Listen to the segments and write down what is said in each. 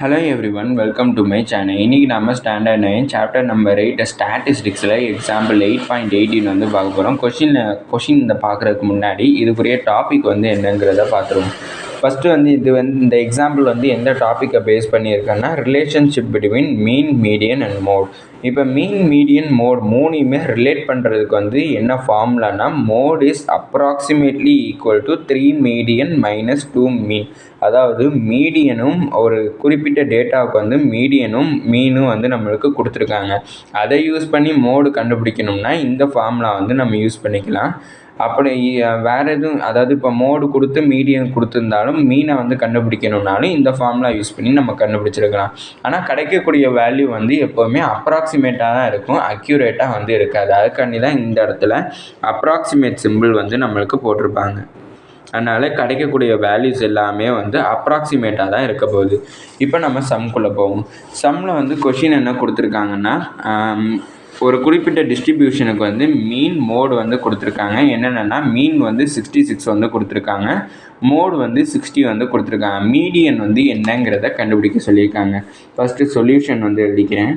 Hello everyone, welcome to my channel. இன்னைக்கு நம்ம standard 9 chapter number 8 ஸ்டாட்டிஸ்டிக்ஸில் example 8.18 வந்து பார்க்க போகிறோம். கொஷின் இந்த பார்க்குறதுக்கு முன்னாடி இதுக்குரிய டாபிக் வந்து என்னங்கிறத பார்த்துருவோம். ஃபஸ்ட்டு வந்து இந்த எக்ஸாம்பிள் வந்து எந்த டாப்பிக்கை பேஸ் பண்ணியிருக்கேன்னா relationship between mean, median and mode. இப்போ மீன், மீடியன், மோட் மூணையுமே ரிலேட் பண்ணுறதுக்கு வந்து என்ன ஃபார்முலானா mode is approximately equal to 3 median minus 2 mean. அதாவது மீடியனும் ஒரு குறிப்பிட்ட டேட்டாவுக்கு வந்து மீடியனும் மீனும் வந்து நம்மளுக்கு கொடுத்துருக்காங்க. அதை யூஸ் பண்ணி மோடு கண்டுபிடிக்கணும்னா இந்த ஃபார்முலா வந்து நம்ம யூஸ் பண்ணிக்கலாம். அப்படி வேறு எதுவும், அதாவது இப்போ மோடு கொடுத்து மீடியன் கொடுத்துருந்தாலும் மீனை வந்து கண்டுபிடிக்கணும்னாலும் இந்த ஃபார்முலா யூஸ் பண்ணி நம்ம கண்டுபிடிச்சிருக்கலாம். ஆனால் கிடைக்கக்கூடிய வேல்யூ வந்து எப்போவுமே அப்ராக்சிமேட்டாக தான் இருக்கும், அக்யூரேட்டாக வந்து இருக்காது. அதுக்காண்டி தான் இந்த இடத்துல அப்ராக்சிமேட் சிம்பிள் வந்து நம்மளுக்கு போட்டிருப்பாங்க. அதனால் கிடைக்கக்கூடிய வேல்யூஸ் எல்லாமே வந்து அப்ராக்சிமேட்டாக தான் இருக்க போகுது. இப்போ நம்ம சம்குள்ளே போவோம். சம்மில் வந்து கொஷின் என்ன கொடுத்துருக்காங்கன்னா ஒரு குறிப்பிட்ட டிஸ்ட்ரிபியூஷனுக்கு வந்து மீன், மோடு வந்து கொடுத்துருக்காங்க. என்னென்னா மீன் வந்து 66 வந்து கொடுத்துருக்காங்க, மோடு வந்து 60 வந்து கொடுத்துருக்காங்க. மீடியன் வந்து என்னங்கிறத கண்டுபிடிக்க சொல்லியிருக்காங்க. ஃபஸ்ட்டு சொல்யூஷன் வந்து எழுதிக்கிறேன்.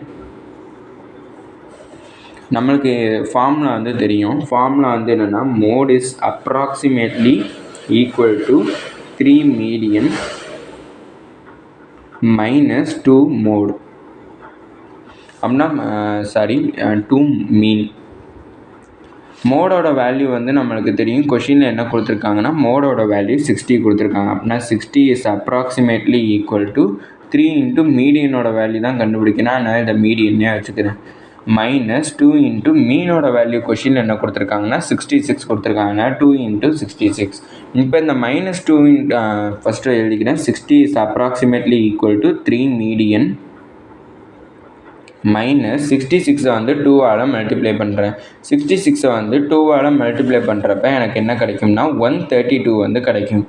நம்மளுக்கு ஃபார்முலா வந்து தெரியும். ஃபார்முலா வந்து என்னென்னா mode is approximately equal to 3 median minus 2 mode. அப்படின்னா 2 மீன். மோடோட வேல்யூ வந்து நம்மளுக்கு தெரியும். கொஷினில் என்ன கொடுத்துருக்காங்கன்னா மோடோட வேல்யூ 60 கொடுத்துருக்காங்க. அப்படின்னா 60 is approximately equal to 3 into மீடியனோட வேல்யூ தான் கண்டுபிடிக்கணும். அதனால் இந்த மீடியனே வச்சுக்கிறேன். மைனஸ் 2 இன்ட்டு மீனோட வேல்யூ கொஷினில் என்ன கொடுத்துருக்காங்கன்னா 66 கொடுத்துருக்காங்கன்னா 2 இன்ட்டு 66. இப்போ இந்த மைனஸ் 2 ஃபஸ்ட்டு எழுதிக்கிறேன். 60 is approximately equal to 3 median minus 66 வந்து 2ஆல் மல்டிப்ளை பண்ணுறேன். 66 வந்து 2ஆல் மல்டிப்ளை பண்ணுறப்ப எனக்கு என்ன கிடைக்கும்னா 132 வந்து கிடைக்கும்.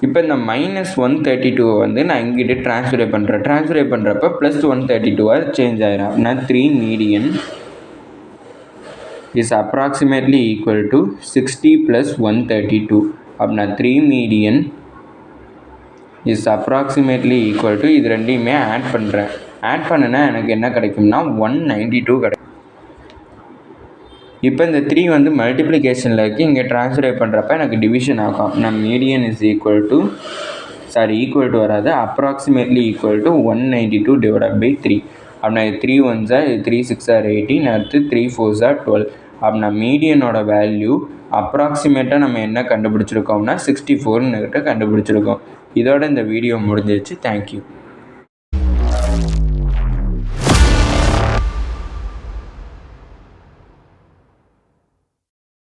இப்போ இந்த மைனஸ் 132 வந்து நான் இங்கிட்ட ட்ரான்ஸ்ஃபர் பண்ணுறப்ப ப்ளஸ் 132 சேஞ்ச் ஆகிடும். அப்படின்னா 3 median is approximately equal to 60 plus 132. அப்படின்னா 3 median is approximately equal to இது ரெண்டையுமே ஆட் பண்ணுறேன். ஆட் பண்ணுனா எனக்கு என்ன கிடைக்கும்னா 192 கிடைக்கும். இப்போ இந்த 3 வந்து மல்டிப்ளிகேஷனில் இருக்குது, இங்கே ட்ரான்ஸ்ஃபர் பண்ணுறப்ப எனக்கு டிவிஷன் ஆகும். நான் மீடியன் இஸ் ஈக்குவல் டு வராது, approximately equal to 192 divide by 3. அப்படின்னா 3 1s இது 3 6 18, அடுத்து 3 4s 12. அப்படின்னா மீடியனோட வேல்யூ அப்ராக்சிமேட்டாக நம்ம என்ன கண்டுபிடிச்சிருக்கோம்னா 64 கண்டுபிடிச்சிருக்கோம். இதோட இந்த வீடியோ முடிஞ்சிருச்சு. தேங்க்யூ.